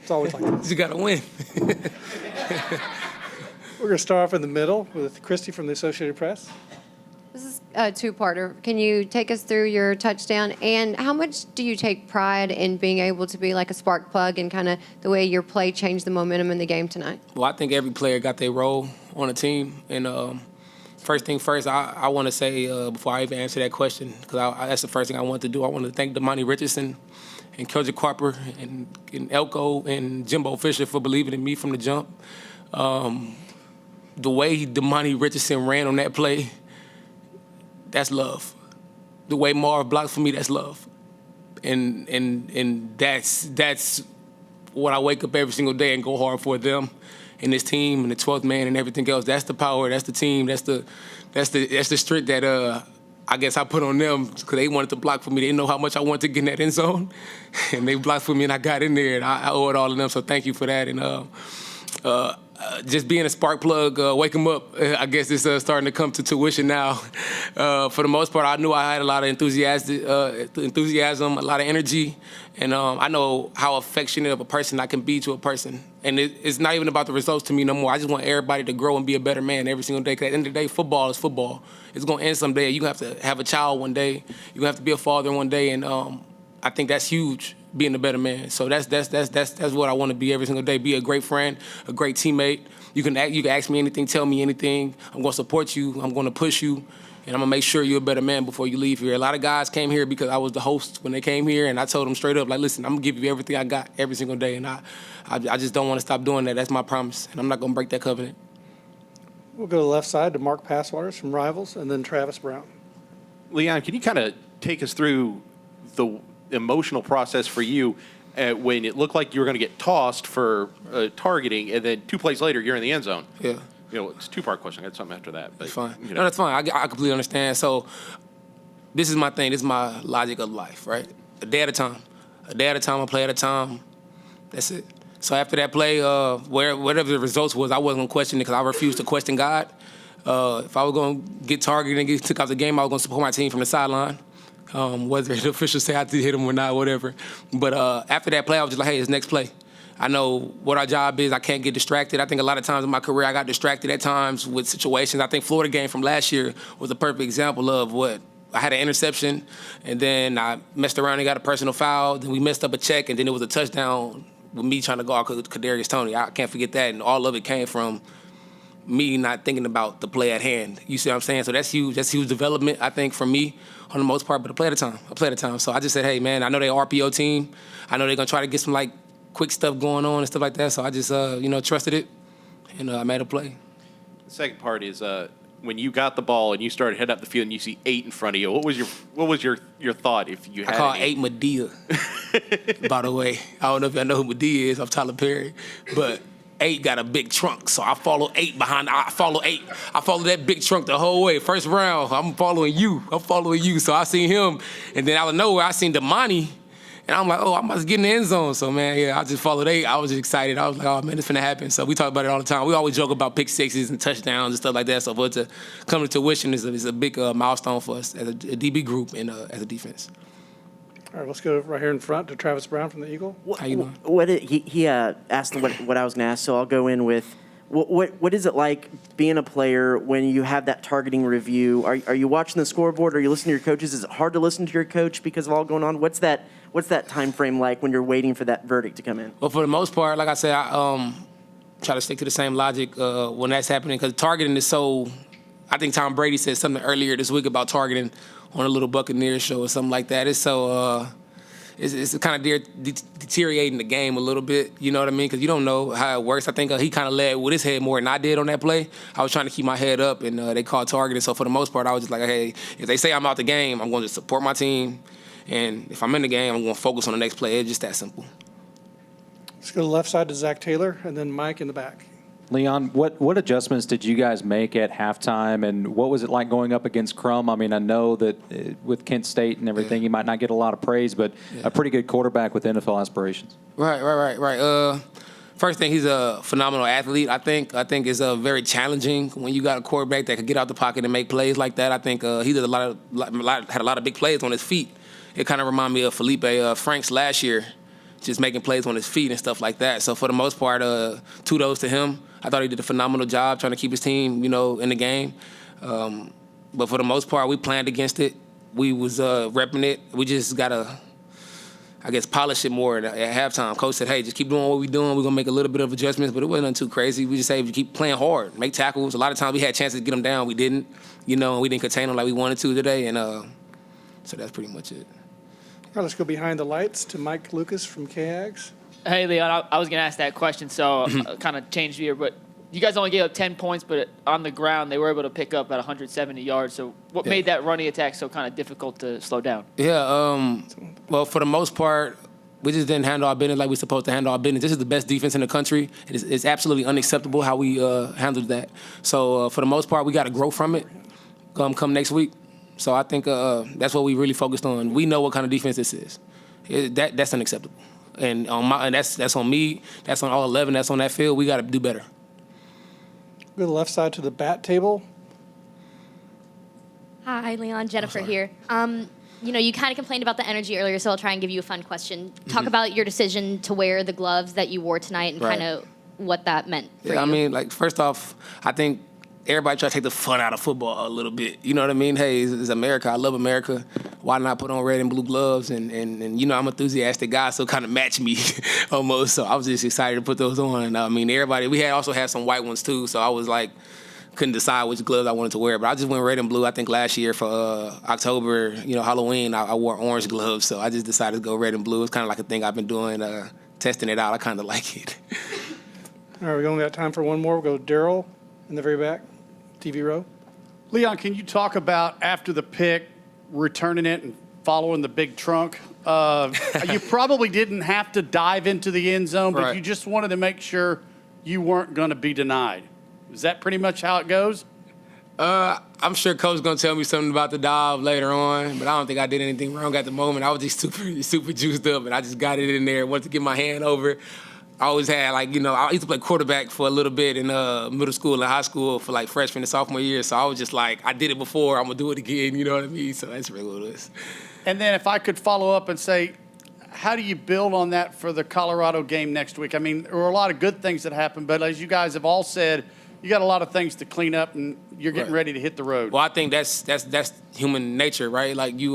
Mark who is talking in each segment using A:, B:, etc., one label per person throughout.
A: It's always like this.
B: You got to win.
A: We're going to start off in the middle with Christy from the Associated Press.
C: This is a two-parter. Can you take us through your touchdown? And how much do you take pride in being able to be like a spark plug and kind of the way your play changed the momentum in the game tonight?
B: Well, I think every player got their role on the team. And first thing first, I want to say, before I even answer that question, because that's the first thing I want to do, I want to thank Damani Richardson and Kelja Carper and Elko and Jimbo Fisher for believing in me from the jump. The way Damani Richardson ran on that play, that's love. The way Marv blocked for me, that's love. And that's what I wake up every single day and go hard for them and this team and the 12th man and everything else. That's the power, that's the team, that's the strength that I guess I put on them because they wanted to block for me. They didn't know how much I wanted to get in that end zone. And they blocked for me and I got in there and I owe it all to them. So thank you for that. And just being a spark plug, wake them up. I guess it's starting to come to tuition now. For the most part, I knew I had a lot of enthusiasm, a lot of energy, and I know how affectionate of a person I can be to a person. And it's not even about the results to me no more. I just want everybody to grow and be a better man every single day. Because at the end of the day, football is football. It's going to end someday. You're going to have to have a child one day. You're going to have to be a father one day, and I think that's huge. Being a better man. So that's what I want to be every single day. Be a great friend, a great teammate. You can ask me anything, tell me anything. I'm going to support you. I'm going to push you. And I'm going to make sure you're a better man before you leave here. A lot of guys came here because I was the host when they came here, and I told them straight up, like, listen, I'm going to give you everything I got every single day. And I just don't want to stop doing that. That's my promise. And I'm not going to break that covenant.
A: We'll go to the left side to Mark Passwaters from Rivals, and then Travis Brown.
D: Leon, can you kind of take us through the emotional process for you when it looked like you were going to get tossed for targeting, and then 2 plays later you're in the end zone?
B: Yeah.
D: It's a two-part question. I got something after that. But,
B: that's fine. No, that's fine. I completely understand. So this is my thing. This is my logic of life, right? A day at a time. A day at a time, a play at a time. That's it. So after that play, whatever the results was, I wasn't going to question it because I refused to question God. If I was going to get targeted and get took out the game, I was going to support my team from the sideline. Whether the officials say I did hit him or not, whatever. But after that play, I was just like, hey, it's next play. I know what our job is. I can't get distracted. I think a lot of times in my career, I got distracted at times with situations. I think Florida game from last year was a perfect example of what I had an interception, and then I messed around and got a personal foul. Then we messed up a check, and then it was a touchdown with me trying to guard Kadarius Toney. I can't forget that, and all of it came from me not thinking about the play at hand. You see what I'm saying? So that's huge. That's huge development, I think, for me on the most part, but a play at a time. So I just said, hey, man, I know they're RPO team. I know they're going to try to get some, like, quick stuff going on and stuff like that. So I just, trusted it, and I made a play.
D: The second part is when you got the ball and you started heading up the field and you see 8 in front of you, what was your thought if you had
B: I call 8 Medea, by the way. I don't know if y'all know who Medea is. I'm Tyler Perry. But 8 got a big trunk, so I follow 8 behind. I follow that big trunk the whole way. First round, I'm following you. So I seen him, and then out of nowhere, I seen Damani, and I'm like, oh, I must get in the end zone. So, man, yeah, I just followed 8. I was just excited. I was like, oh, man, it's finna happen. So we talk about it all the time. We always joke about pick sixes and touchdowns and stuff like that. So for it to come to tuition is a big milestone for us as a DB group and as a defense.
A: All right, let's go right here in front to Travis Brown from the Eagle.
B: How you doing?
E: He asked what I was going to ask, so I'll go in with what is it like being a player when you have that targeting review? Are you watching the scoreboard? Are you listening to your coaches? Is it hard to listen to your coach because of all going on? What's that time frame like when you're waiting for that verdict to come in?
B: Well, for the most part, like I said, I try to stick to the same logic when that's happening because targeting is so. I think Tom Brady said something earlier this week about targeting on a little Buccaneers show or something like that. It's so it's kind of deteriorating the game a little bit. You know what I mean? Because you don't know how it works. I think he kind of led with his head more than I did on that play. I was trying to keep my head up, and they called targeting. So for the most part, I was just like, hey, if they say I'm out the game, I'm going to support my team. And if I'm in the game, I'm going to focus on the next play. It's just that simple.
A: Let's go to the left side to Zach Taylor, and then Mike in the back.
F: Leon, what adjustments did you guys make at halftime, and what was it like going up against Crum? I mean, I know that with Kent State and everything, he might not get a lot of praise, but a pretty good quarterback with NFL aspirations.
B: Right. First thing, he's a phenomenal athlete. I think it's very challenging when you got a quarterback that can get out the pocket and make plays like that. I think he did had a lot of big plays on his feet. It kind of reminded me of Felipe Franks last year. just making plays on his feet and stuff like that. So for the most part, kudos to him. I thought he did a phenomenal job trying to keep his team, in the game. But for the most part, we planned against it. We was repping it. We just gotta, I guess, polish it more at halftime. Coach said, hey, just keep doing what we're doing. We're going to make a little bit of adjustments, but it wasn't nothing too crazy. We just say, you keep playing hard, make tackles. A lot of times we had chances to get them down. We didn't, and we didn't contain them like we wanted to today. And so that's pretty much it.
A: All right, let's go behind the lights to Mike Lucas from KAGS.
G: Hey, Leon, I was going to ask that question, so kind of changed here. But you guys only gave up 10 points, but on the ground they were able to pick up at 170 yards. So what made that running attack so kind of difficult to slow down?
B: Yeah, well, for the most part, we just didn't handle our business like we're supposed to handle our business. This is the best defense in the country. It's absolutely unacceptable how we handled that. So for the most part, we got to grow from it come next week. So I think that's what we really focused on. We know what kind of defense this is. That's unacceptable. And that's on me. That's on all 11. That's on that field. We got to do better.
A: Go to the left side to the bat table.
H: Hi, Leon. Jennifer here. You kind of complained about the energy earlier, so I'll try and give you a fun question. Talk about your decision to wear the gloves that you wore tonight and
B: Right.
H: kind of what that meant for you.
B: Yeah, I mean, first off, I think everybody try to take the fun out of football a little bit. You know what I mean? Hey, it's America. I love America. Why not put on red and blue gloves? And I'm an enthusiastic guy, so it kind of matched me almost. So I was just excited to put those on. And I mean, everybody, we also had some white ones too. So I was like, couldn't decide which gloves I wanted to wear. But I just went red and blue. I think last year for October, Halloween, I wore orange gloves. So I just decided to go red and blue. It's kind of like a thing I've been doing, testing it out. I kind of like it.
A: All right, we only got time for one more. We'll go Daryl in the very back, TV row.
I: Leon, can you talk about after the pick, returning it and following the big trunk? You probably didn't have to dive into the end zone, but
B: Right.
I: you just wanted to make sure you weren't going to be denied. Is that pretty much how it goes?
B: I'm sure Coach's gonna tell me something about the dive later on, but I don't think I did anything wrong at the moment. I was just super juiced up, and I just got it in there. Wanted to get my hand over. I always had I used to play quarterback for a little bit in middle school and high school for like freshman and sophomore year. So I was just like, I did it before. I'm gonna do it again. You know what I mean? So that's really what it is.
I: And then if I could follow up and say, how do you build on that for the Colorado game next week? I mean, there were a lot of good things that happened, but as you guys have all said, you got a lot of things to clean up, and you're getting
B: Right.
I: ready to hit the road.
B: Well, I think that's human nature, right? Like you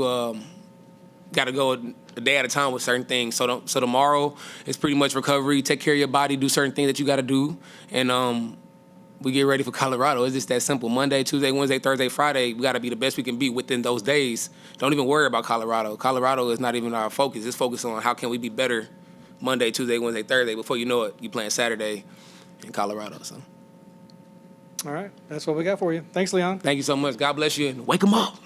B: got to go a day at a time with certain things. So tomorrow is pretty much recovery. Take care of your body. Do certain things that you got to do, and we get ready for Colorado. It's just that simple. Monday, Tuesday, Wednesday, Thursday, Friday. We got to be the best we can be within those days. Don't even worry about Colorado. Colorado is not even our focus. It's focused on how can we be better Monday, Tuesday, Wednesday, Thursday. Before you know it, you playing Saturday in Colorado. So.
A: All right, that's what we got for you. Thanks, Leon.
B: Thank you so much. God bless you, and wake 'em up.